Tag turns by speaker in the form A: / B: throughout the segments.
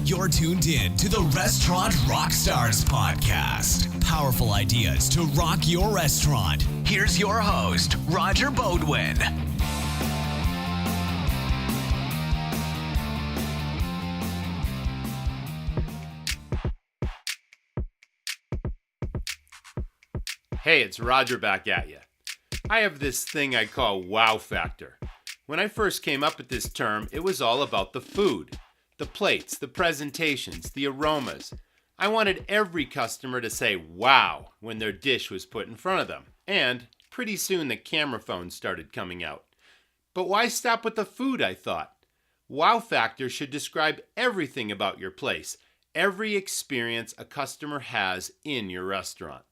A: You're tuned in to the Restaurant Rockstars podcast. Powerful ideas to rock your restaurant. Here's your host, Roger Bodwin.
B: Hey, it's Roger back at you. I have this thing I call wow factor. When I first came up with this term, it was all about the food. The plates, the presentations, the aromas. I wanted every customer to say wow when their dish was put in front of them. And pretty soon the camera phones started coming out. But why stop with the food, I thought? Wow factor should describe everything about your place, every experience a customer has in your restaurant.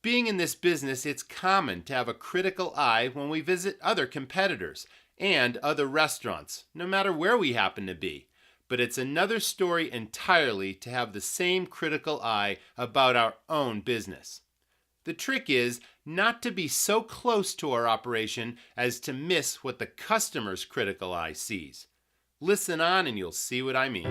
B: Being in this business, it's common to have a critical eye when we visit other competitors and other restaurants, no matter where we happen to be. But it's another story entirely to have the same critical eye about our own business. The trick is not to be so close to our operation as to miss what the customer's critical eye sees. Listen on and you'll see what I mean.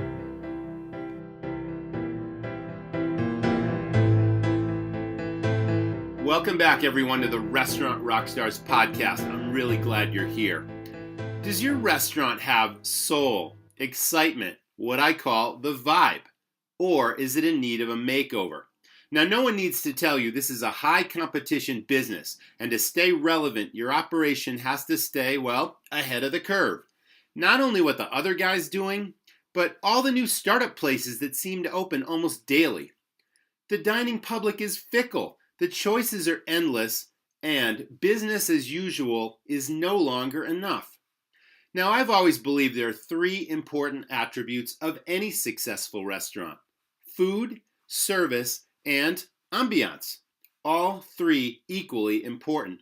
B: Welcome back, everyone, to the Restaurant Rockstars podcast. I'm really glad you're here. Does your restaurant have soul, excitement, what I call the vibe? Or is it in need of a makeover? Now, no one needs to tell you this is a high competition business, and to stay relevant, your operation has to stay, well, ahead of the curve. Not only what the other guy's doing, but all the new startup places that seem to open almost daily. The dining public is fickle. The choices are endless, and business as usual is no longer enough. Now, I've always believed there are three important attributes of any successful restaurant: food, service, and ambiance. All three equally important.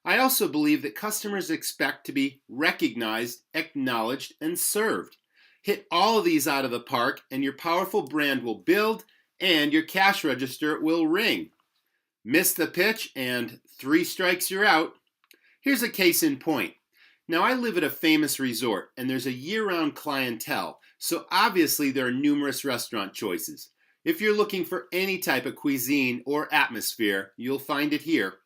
B: I also believe that customers expect to be recognized, acknowledged, and served. Hit all of these out of the park, and your powerful brand will build, and your cash register will ring. Miss the pitch, and 3 strikes you're out. Here's a case in point. Now, I live at a famous resort, and there's a year-round clientele, so obviously there are numerous restaurant choices. If you're looking for any type of cuisine or atmosphere, you'll find it here.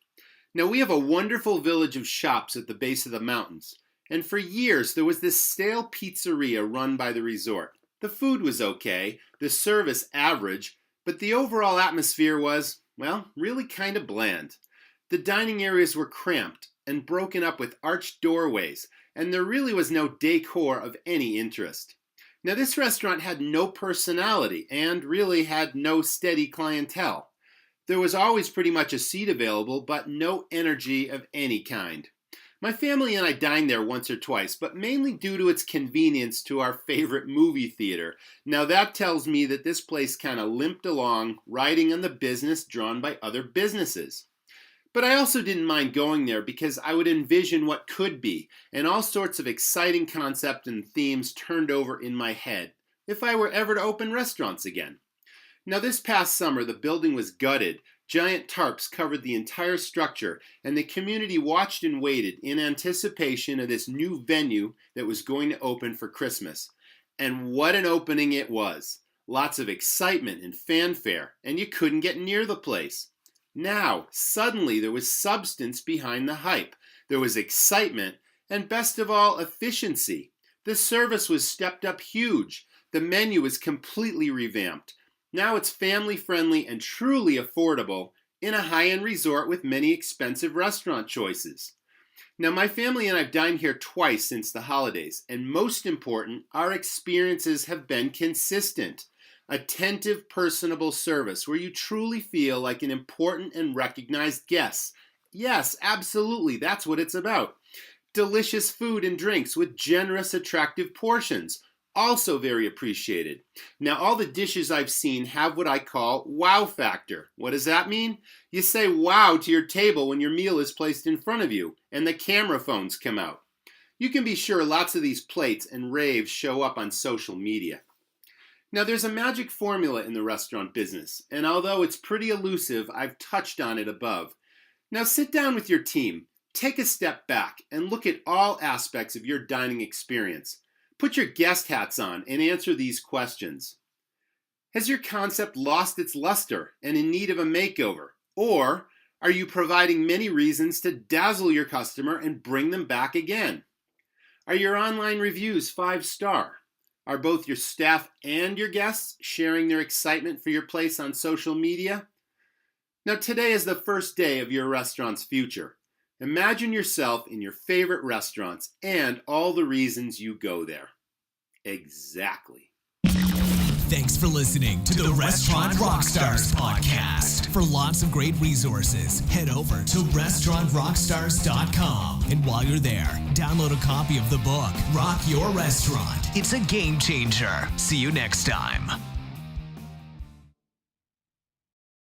B: Now, we have a wonderful village of shops at the base of the mountains, and for years there was this stale pizzeria run by the resort. The food was okay, the service average, but the overall atmosphere was, well, really kind of bland. The dining areas were cramped and broken up with arched doorways, and there really was no decor of any interest. Now, this restaurant had no personality and really had no steady clientele. There was always pretty much a seat available, but no energy of any kind. My family and I dined there once or twice, but mainly due to its convenience to our favorite movie theater. Now that tells me that this place kind of limped along, riding on the business drawn by other businesses. But I also didn't mind going there because I would envision what could be, and all sorts of exciting concepts and themes turned over in my head, if I were ever to open restaurants again. Now, this past summer, the building was gutted. Giant tarps covered the entire structure, and the community watched and waited in anticipation of this new venue that was going to open for Christmas. And what an opening it was. Lots of excitement and fanfare, and you couldn't get near the place. Now, suddenly, there was substance behind the hype. There was excitement, and best of all, efficiency. The service was stepped up huge. The menu was completely revamped. Now it's family-friendly and truly affordable in a high-end resort with many expensive restaurant choices. Now, my family and I have dined here twice since the holidays, and most important, our experiences have been consistent. Attentive, personable service where you truly feel like an important and recognized guest. Yes, absolutely, that's what it's about. Delicious food and drinks with generous, attractive portions. Also very appreciated. Now, all the dishes I've seen have what I call wow factor. What does that mean? You say wow to your table when your meal is placed in front of you and the camera phones come out. You can be sure lots of these plates and raves show up on social media. Now, there's a magic formula in the restaurant business, and although it's pretty elusive, I've touched on it above. Now, sit down with your team, take a step back, and look at all aspects of your dining experience. Put your guest hats on and answer these questions. Has your concept lost its luster and in need of a makeover? Or are you providing many reasons to dazzle your customer and bring them back again? Are your online reviews 5-star? Are both your staff and your guests sharing their excitement for your place on social media? Now, today is the first day of your restaurant's future. Imagine yourself in your favorite restaurants and all the reasons you go there. Exactly.
A: Thanks for listening to the Restaurant Rockstars podcast. For lots of great resources, head over to restaurantrockstars.com. And while you're there, download a copy of the book, Rock Your Restaurant. It's a game changer. See you next time.